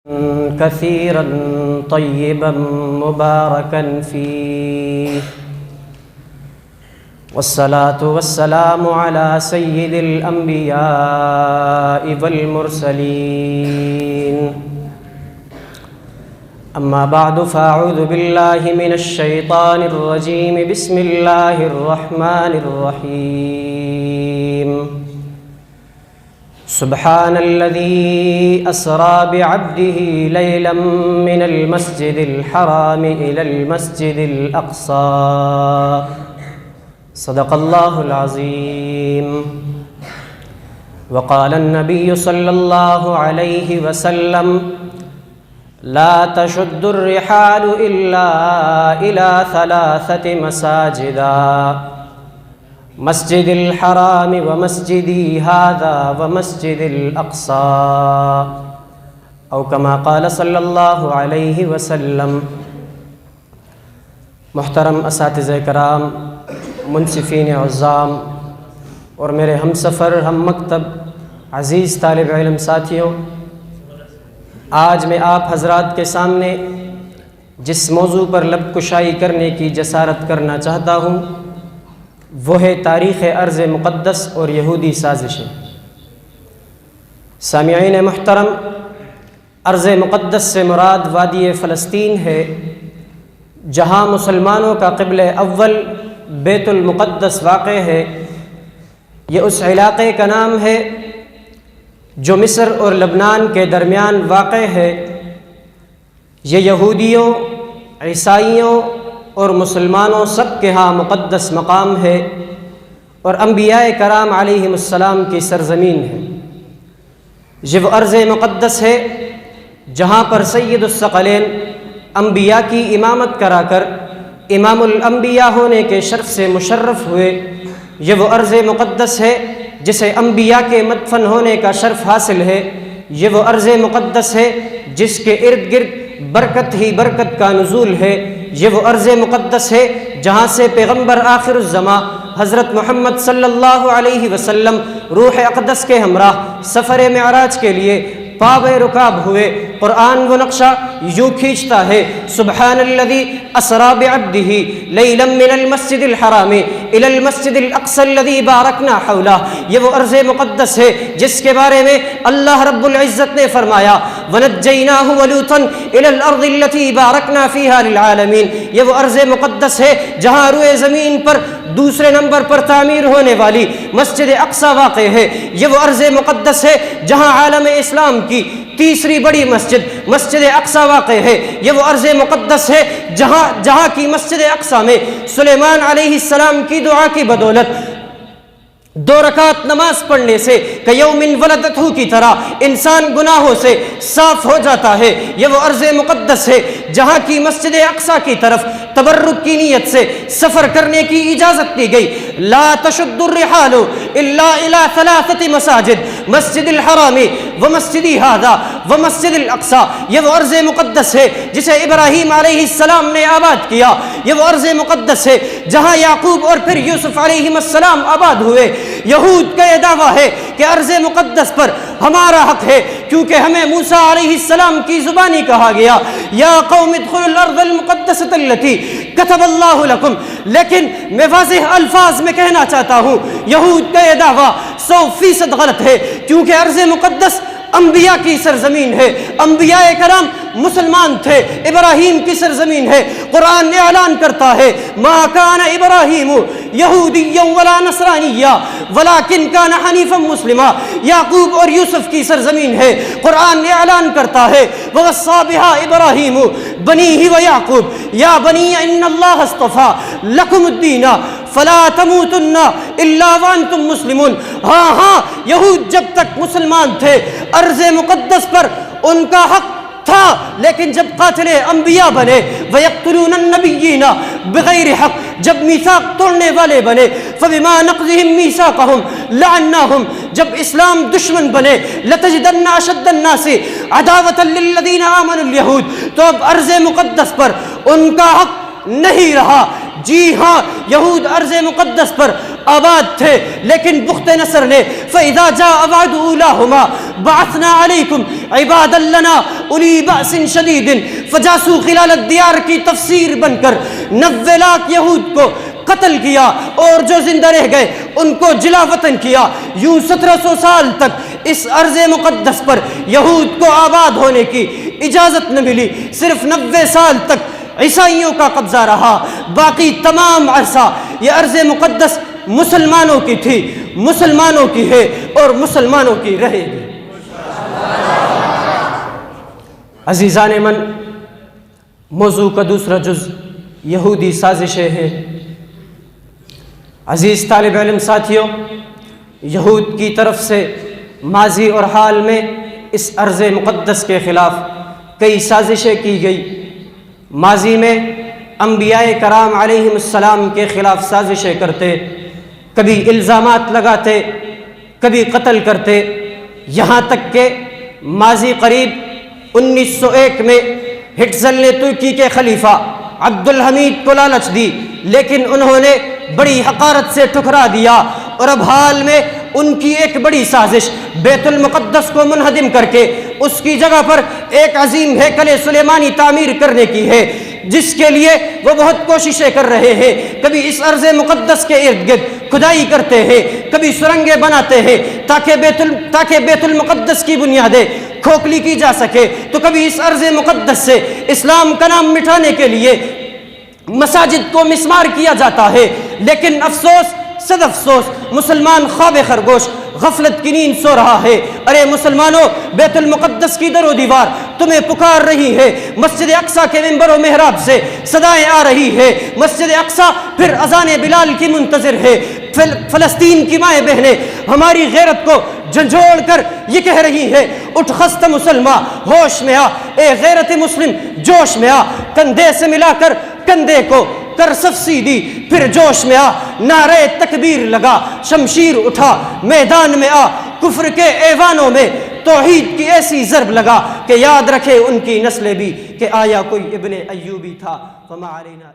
كثيرا طيبا مباركا فيه، والصلاة والسلام على سيد الأنبياء والمرسلين. أما بعد فأعوذ بالله من الشيطان الرجيم. بسم الله الرحمن الرحيم. سبحان الذي أسرى بعبده ليلا من المسجد الحرام إلى المسجد الأقصى. صدق الله العظيم. وقال النبي صلى الله عليه وسلم: لا تشد الرحال إلا إلى ثلاثة مساجد: مسجد الحرام ومسجدي هذا ومسجد الأقصى، أو كما قال صلی اللہ علیہ وسلم. محترم اساتذہ کرام، منصفین عظام اور میرے ہم سفر ہم مکتب عزیز طالب علم ساتھیوں، آج میں آپ حضرات کے سامنے جس موضوع پر لب کشائی کرنے کی جسارت کرنا چاہتا ہوں وہ ہے تاریخ ارض مقدس اور یہودی سازشیں. سامعین محترم، ارض مقدس سے مراد وادی فلسطین ہے، جہاں مسلمانوں کا قبلہ اول بیت المقدس واقع ہے. یہ اس علاقے کا نام ہے جو مصر اور لبنان کے درمیان واقع ہے. یہ یہودیوں، عیسائیوں اور مسلمانوں سب کے ہاں مقدس مقام ہے اور انبیاء کرام علیہم السلام کی سرزمین ہے. یہ وہ ارض مقدس ہے جہاں پر سید الثقلین انبیاء کی امامت کرا کر امام الانبیاء ہونے کے شرف سے مشرف ہوئے. یہ وہ ارض مقدس ہے جسے انبیاء کے مدفن ہونے کا شرف حاصل ہے. یہ وہ ارض مقدس ہے جس کے ارد گرد برکت ہی برکت کا نزول ہے. یہ وہ ارض مقدس ہے جہاں سے پیغمبر آخر الزماں حضرت محمد صلی اللہ علیہ وسلم روح اقدس کے ہمراہ سفر معراج کے لیے پاوے رکاب ہوئے. قرآن وہ نقشہ یوں کھینچتا ہے: سبحان الذی اسری بعبدہ لیلا من المسجد الحرام الی المسجد الاقصی الذی بارکنا حولہ. یہ وہ ارض مقدس ہے جس کے بارے میں اللہ رب العزت نے فرمایا: ونجیناہ ولوطا الی الارض التی بارکنا فیہا للعالمین. یہ وہ ارض مقدس ہے جہاں روئے زمین پر دوسرے نمبر پر تعمیر ہونے والی مسجد اقصی واقع ہے. یہ وہ ارض مقدس ہے جہاں عالم اسلام کی تیسری بڑی مسجد مسجد اقصی واقع ہے. یہ وہ ارض مقدس ہے جہاں کی مسجد اقصی میں سلیمان علیہ السلام کی دعا کی بدولت 2 رکعت نماز پڑھنے سے کیوم ولدتہ کی طرح انسان گناہوں سے صاف ہو جاتا ہے. یہ وہ ارض مقدس ہے جہاں کی مسجد اقصی کی طرف تبرک کی نیت سے سفر کرنے کی اجازت دی گئی. لا تشد الرحال الا الى 3 مساجد: مسجد الحرام ومسجدی ھذا ومسجد الاقصی. یہ وہ ارض مقدس ہے جسے ابراہیم علیہ السلام نے آباد کیا. یہ وہ ارض مقدس ہے جہاں یعقوب اور پھر یوسف علیہ السلام آباد ہوئے. یہود کا یہ دعویٰ ہے کہ ارض مقدس پر ہمارا حق ہے کیونکہ ہمیں موسیٰ علیہ السلام کی زبانی کہا گیا: یا قوم ادخلوا الارض المقدسۃ التی کتب اللہ لکم. لیکن میں واضح الفاظ میں کہنا چاہتا ہوں یہود کا یہ دعویٰ 100% غلط ہے کیونکہ ارض مقدس انبیاء کی سرزمین ہے. انبیاء کرام مسلمان تھے، ابراہیم کی سرزمین ہے. قرآن نے اعلان کرتا ہے: ما کان ابراہیم یہودیا ولا نصرانیا ولکن کان حنیفا مسلما. یعقوب اور یوسف کی سرزمین ہے. قرآن نے اعلان کرتا ہے: ووصی بہا ابراہیم بنیہ ویعقوب یا بنی ان اللہ اصطفی لکم الدین فلا تموتن الا وانتم مسلمون. ہاں یہود جب تک مسلمان تھے ارض مقدس پر ان کا حق تھا، لیکن جب قاتل انبیاء بنے وَيَقْتُلُونَ النَّبِيِّينَ بغیر حق، جب میثاق توڑنے والے بنے فَبِمَا نَقْضِهِمْ مِيثَاقَهُمْ لَعَنَّاهُمْ، جب اسلام دشمن بنے لَتَجِدَنَّ أَشَدَّ النَّاسِ عَدَاوَةً لِلَّذِينَ آمَنُوا الْيَهُودَ، تو اب ارض مقدس پر ان کا حق نہیں رہا. جی ہاں، یہود ارض مقدس پر آباد تھے، لیکن بخت نصر نے فَإِذَا جَاءَ وَعْدُ أُولَاهُمَا بَعَثْنَا عَلَيْكُمْ عِبَادًا لَنَا أُولِي بَأْسٍ شَدِيدٍ فَجَاسُوا خِلَالَ الدِّيَارِ کی تفسیر بن کر 90 لاکھ یہود کو قتل کیا، اور جو زندہ رہ گئے ان کو جلا وطن کیا۔ یوں 1700 سال تک اس ارض مقدس پر یہود کو آباد ہونے کی اجازت نہ ملی، صرف 90 سال تک عیسائیوں کا قبضہ رہا، باقی تمام عرصہ یہ ارض مقدس مسلمانوں کی تھی، مسلمانوں کی ہے اور مسلمانوں کی رہے گی۔ عزیزان من، موضوع کا دوسرا جز یہودی سازشیں ہیں۔ عزیز طالب علم ساتھیوں، یہود کی طرف سے ماضی اور حال میں اس ارض مقدس کے خلاف کئی سازشیں کی گئی۔ ماضی میں انبیاء کرام علیہم السلام کے خلاف سازشیں کرتے، کبھی الزامات لگاتے، کبھی قتل کرتے، یہاں تک کہ ماضی قریب 1901 میں ہٹلر نے ترکی کے خلیفہ عبد الحمید کو لالچ دی، لیکن انہوں نے بڑی حقارت سے ٹھکرا دیا، اور اب حال میں ان کی ایک بڑی سازش بیت المقدس کو منہدم کر کے اس کی جگہ پر ایک عظیم ہیکل سلیمانی تعمیر کرنے کی ہے، جس کے لیے وہ بہت کوششیں کر رہے ہیں۔ کبھی اس ارض مقدس کے ارد گرد کھدائی کرتے ہیں، کبھی سرنگیں بناتے ہیں تاکہ بیت المقدس کی بنیادیں کھوکھلی کی جا سکے، تو کبھی اس ارض مقدس سے اسلام کا نام مٹھانے کے لیے مساجد کو مسمار کیا جاتا ہے۔ لیکن افسوس، صد افسوس، مسلمان خواب خرگوش غفلت کی نیند سو رہا ہے۔ ارے مسلمانوں، بیت المقدس کی در و دیوار تمہیں پکار رہی ہے، مسجد اقصیٰ کے منبر و محراب سے صدائیں آ رہی ہے، مسجد اقصیٰ پھر اذان بلال کی منتظر ہے۔ فلسطین کی مائیں بہنیں ہماری غیرت کو جھنجھوڑ کر یہ کہہ رہی ہے، اٹھ خستہ مسلمان ہوش میں آ، اے غیرت مسلم جوش میں آ، کندھے سے ملا کر کندھے کو کر صف سیدھی، پھر جوش میں آ، نعرہ تکبیر لگا، شمشیر اٹھا میدان میں آ، کفر کے ایوانوں میں توحید کی ایسی ضرب لگا کہ یاد رکھے ان کی نسلیں بھی کہ آیا کوئی ابن ایوبی تھا۔ وما علینا